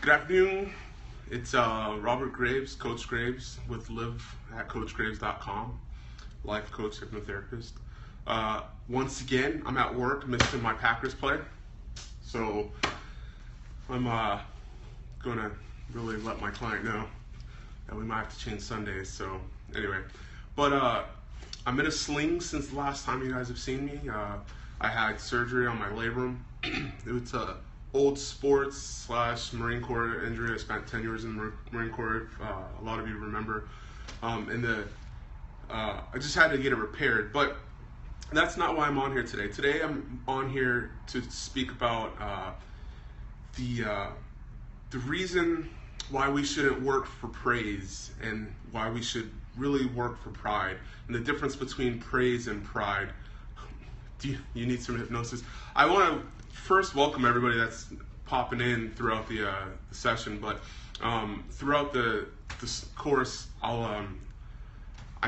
Good afternoon. It's Robert Graves, Coach Graves, with live@coachgraves.com, life coach, hypnotherapist. Once again, I'm at work missing my Packers play, so I'm going to really let my client know that we might have to change Sundays. So anyway, but I'm in a sling since the last time you guys have seen me. I had surgery on my labrum. It's a old sports / Marine Corps injury. I spent 10 years in the Marine Corps. A lot of you remember. I just had to get it repaired. But that's not why I'm on here today. Today I'm on here to speak about the reason why we shouldn't work for praise and why we should really work for pride, and the difference between praise and pride. You need some hypnosis? I want to first welcome everybody that's popping in throughout the session, but throughout the course, I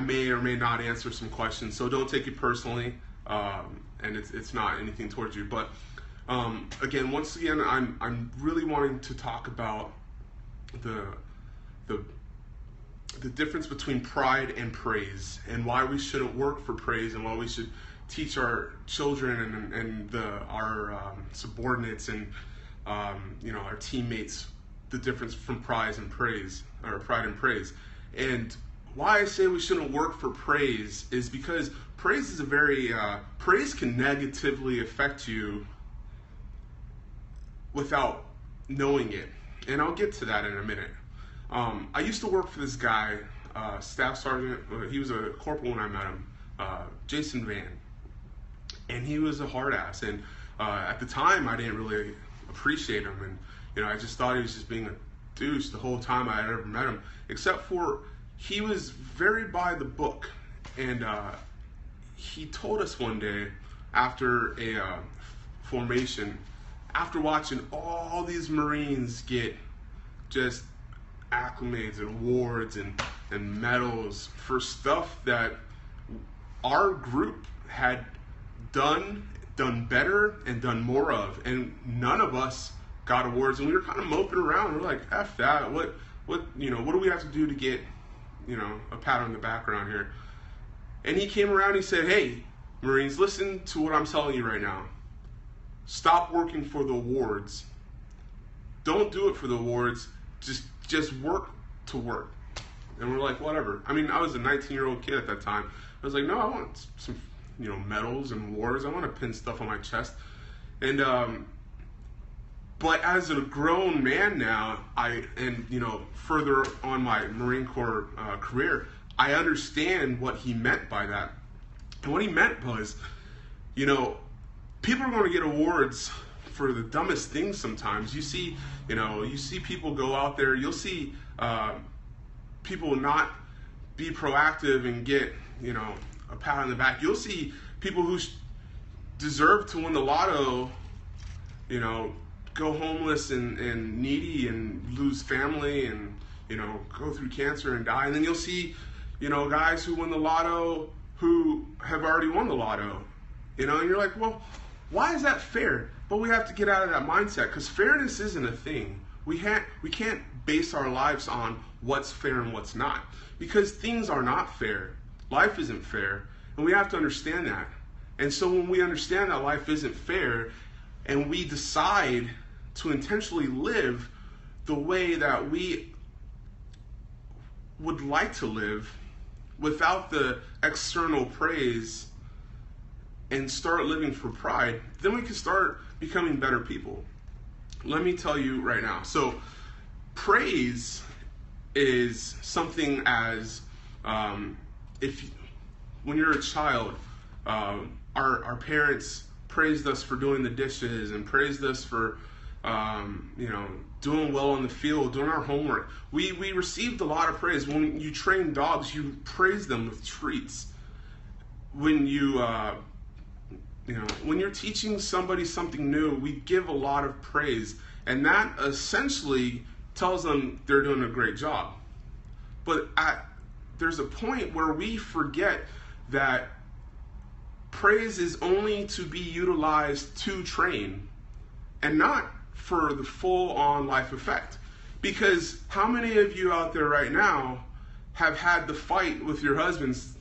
may or may not answer some questions, so don't take it personally, and it's not anything towards you. But again, once again, I'm really wanting to talk about the difference between pride and praise, and why we shouldn't work for praise, and why we should teach our children and our subordinates and our teammates the difference from pride and praise. And why I say we shouldn't work for praise is because praise is praise can negatively affect you without knowing it, and I'll get to that in a minute. I used to work for this guy, staff sergeant. He was a corporal when I met him, Jason Van. And he was a hard ass, and at the time I didn't really appreciate him, and I just thought he was just being a douche the whole time I had ever met him, except for he was very by the book. And he told us one day after a formation, after watching all these Marines get just acclimates and awards and medals for stuff that our group had done better and done more of, and none of us got awards, and we were kind of moping around. We're like, F that, what do we have to do to get a pat on the back around here? And he came around, he said, hey Marines, listen to what I'm telling you right now. Stop working for the awards. Don't do it for the awards, just work to work. And we're like, whatever. I mean, I was a 19-year-old kid at that time. I was like, no, I want some medals and awards. I want to pin stuff on my chest. And but as a grown man now, further on my Marine Corps career, I understand what he meant by that. And what he meant was, people are going to get awards for the dumbest things sometimes. You see people go out there, you'll see people not be proactive and get, a pat on the back. You'll see people who deserve to win the lotto, go homeless and needy and lose family and, go through cancer and die. And then you'll see, guys who win the lotto who have already won the lotto, and you're like, well, why is that fair? But we have to get out of that mindset, because fairness isn't a thing. We can't base our lives on what's fair and what's not, because things are not fair. Life isn't fair, and we have to understand that. And so when we understand that life isn't fair, and we decide to intentionally live the way that we would like to live without the external praise, and start living for pride, then we can start becoming better people. Let me tell you right now. So praise is something as when you're a child, our parents praised us for doing the dishes and praised us for doing well on the field, doing our homework. We received a lot of praise. When you train dogs, you praise them with treats. When when you're teaching somebody something new, we give a lot of praise, and that essentially tells them they're doing a great job. But there's a point where we forget that praise is only to be utilized to train, and not for the full-on life effect. Because how many of you out there right now have had the fight with your husbands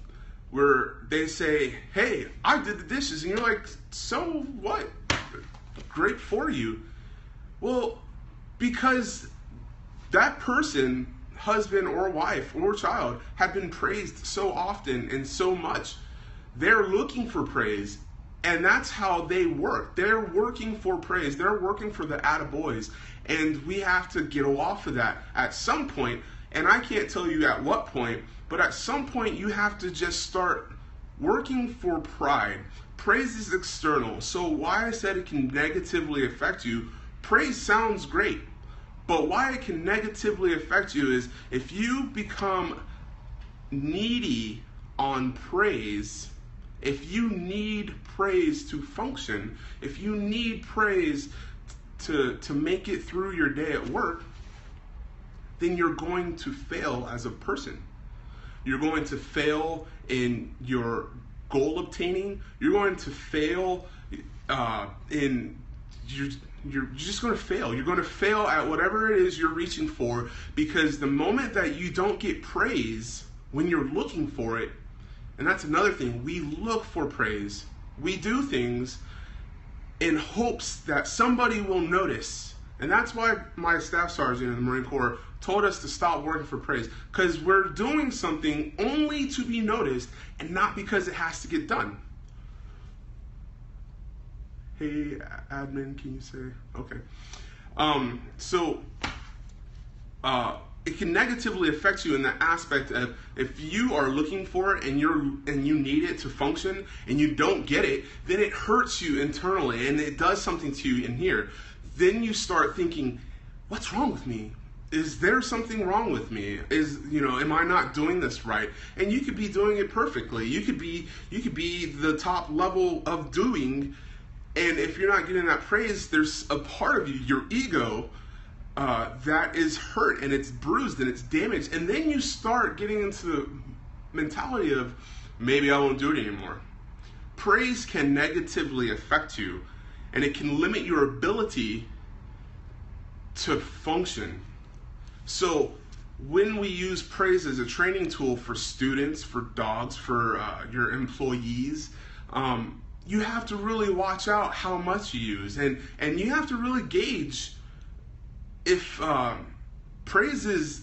where they say, hey, I did the dishes, and you're like, so what? Great for you. Well, because that person, husband or wife or child, have been praised so often and so much, they're looking for praise. And that's how they work. They're working for praise. They're working for the attaboys. And we have to get off of that at some point. And I can't tell you at what point, but at some point you have to just start working for pride. Praise is external. So why I said it can negatively affect you, praise sounds great. But why it can negatively affect you is if you become needy on praise, if you need praise to function, if you need praise to make it through your day at work, then you're going to fail as a person. You're going to fail in your goal obtaining. You're going to fail you're just going to fail. You're going to fail at whatever it is you're reaching for, because the moment that you don't get praise when you're looking for it, and that's another thing, we look for praise. We do things in hopes that somebody will notice. And that's why my staff sergeant in the Marine Corps told us to stop working for praise, because we're doing something only to be noticed and not because it has to get done. Hey, admin, can you say? Okay. It can negatively affect you in the aspect of if you are looking for it and you need it to function and you don't get it, then it hurts you internally and it does something to you in here. Then you start thinking, what's wrong with me? Is there something wrong with me? Am I not doing this right? And you could be doing it perfectly. You could be the top level of doing. And if you're not getting that praise, there's a part of you, your ego, that is hurt and it's bruised and it's damaged. And then you start getting into the mentality of, maybe I won't do it anymore. Praise can negatively affect you, and it can limit your ability to function. So when we use praise as a training tool for students, for dogs, for your employees, you have to really watch out how much you use, and you have to really gauge if praise is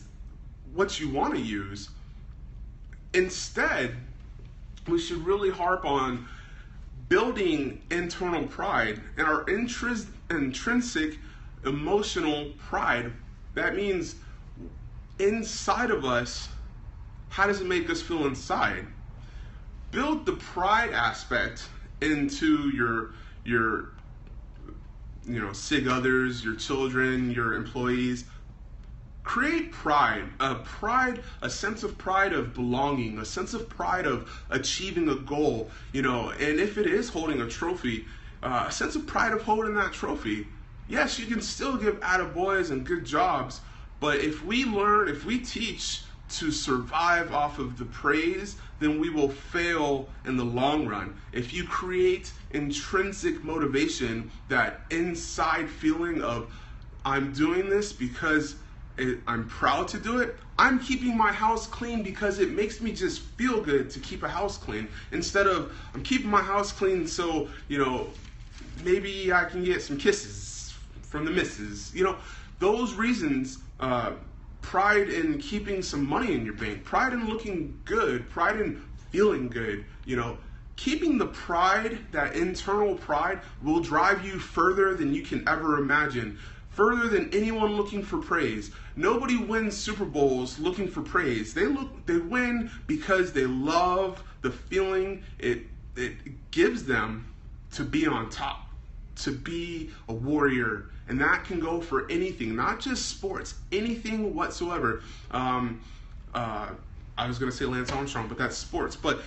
what you want to use. Instead, we should really harp on building internal pride and our intrinsic emotional pride. That means inside of us, how does it make us feel inside? Build the pride aspect into your SIG others, your children, your employees. Create pride, a sense of pride of belonging, a sense of pride of achieving a goal, and if it is holding a trophy, a sense of pride of holding that trophy. Yes, you can still give attaboys and good jobs, but if we teach to survive off of the praise, then we will fail in the long run. If you create intrinsic motivation, that inside feeling of, I'm doing this because I'm proud to do it. I'm keeping my house clean because it makes me just feel good to keep a house clean, instead of I'm keeping my house clean so, maybe I can get some kisses from the missus. Those reasons, pride in keeping some money in your bank, pride in looking good, pride in feeling good, keeping the pride, that internal pride, will drive you further than you can ever imagine, further than anyone looking for praise. Nobody wins Super Bowls looking for praise. They win because they love the feeling it gives them to be on top, to be a warrior. And that can go for anything, not just sports, anything whatsoever. I was going to say Lance Armstrong, but that's sports. But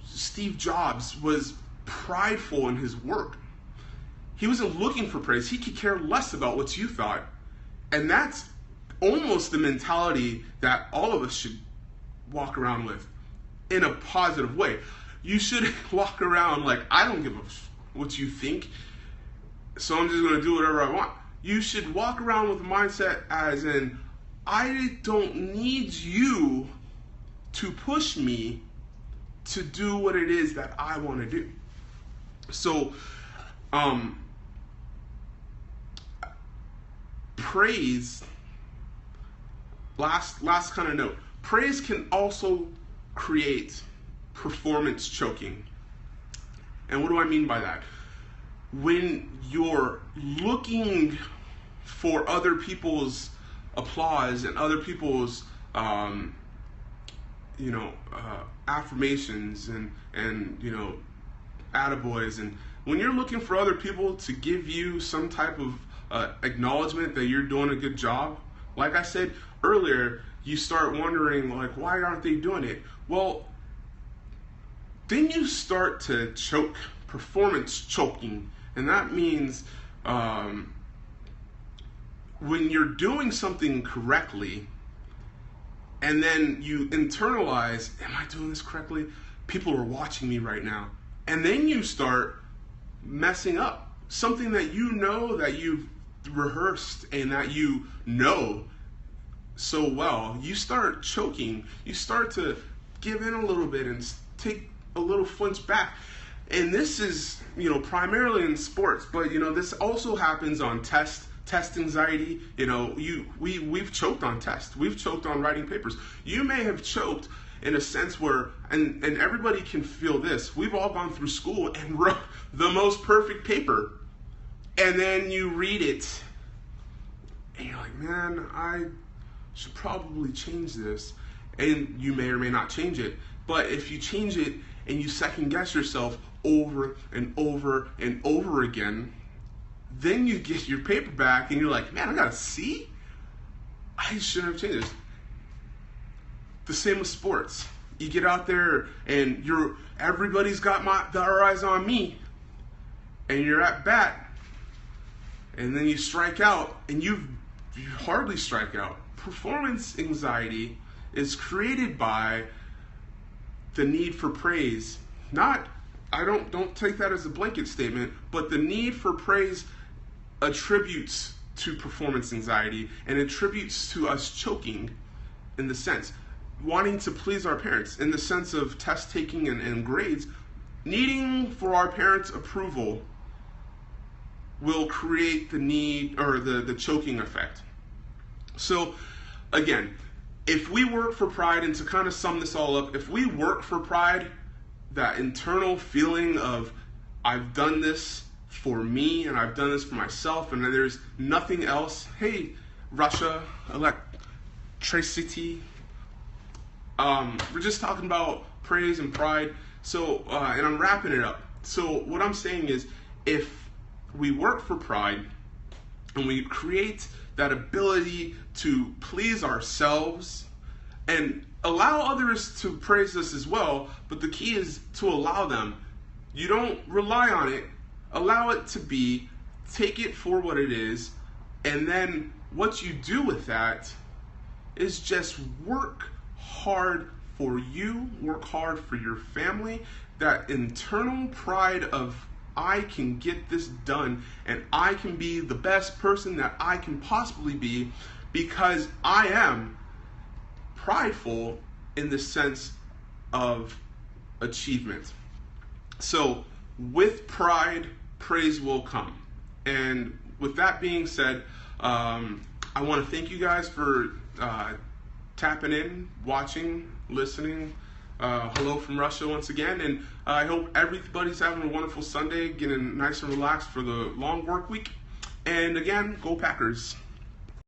Steve Jobs was prideful in his work. He wasn't looking for praise. He could care less about what you thought. And that's almost the mentality that all of us should walk around with in a positive way. You should walk around like, I don't give a what you think, so I'm just going to do whatever I want. You should walk around with a mindset as in, I don't need you to push me to do what it is that I want to do. So, praise, last kind of note, praise can also create performance choking. And what do I mean by that? When you're looking for other people's applause and other people's affirmations and attaboys, and when you're looking for other people to give you some type of acknowledgement that you're doing a good job, like I said earlier, you start wondering, like, why aren't they doing it? Well, then you start to choke, performance choking, and that means when you're doing something correctly and then you internalize, am I doing this correctly? People are watching me right now. And then you start messing up something that you know that you've rehearsed and that you know so well. You start choking. You start to give in a little bit and take a little flinch back. And this is, primarily in sports, but this also happens on test anxiety. We've choked on tests. We've choked on writing papers. You may have choked in a sense where, and everybody can feel this, we've all gone through school and wrote the most perfect paper, and then you read it and you're like, man, I should probably change this. And you may or may not change it, but if you change it and you second guess yourself over and over and over again, then you get your paper back and you're like, man, I got a C? I shouldn't have changed this. The same with sports. You get out there and everybody's got their eyes on me, and you're at bat, and then you strike out, and you hardly strike out. Performance anxiety is created by the need for praise. Don't take that as a blanket statement, but the need for praise attributes to performance anxiety and attributes to us choking, in the sense wanting to please our parents, in the sense of test taking and grades. Needing for our parents' approval will create the need, or the choking effect. So again, if we work for pride, and to kind of sum this all up, if we work for pride, that internal feeling of, I've done this for me and I've done this for myself and there's nothing else. Hey, Russia, electricity. We're just talking about praise and pride. So, and I'm wrapping it up. So what I'm saying is, if we work for pride and we create that ability to please ourselves and allow others to praise us as well, but the key is to allow them. You don't rely on it. Allow it to be. Take it for what it is. And then what you do with that is just work hard for you, work hard for your family. That internal pride of, I can get this done and I can be the best person that I can possibly be because I am prideful in the sense of achievement. So with pride, praise will come. And with that being said, I want to thank you guys for tapping in, watching, listening. Hello from Russia once again, and I hope everybody's having a wonderful Sunday, getting nice and relaxed for the long work week. And again, go Packers.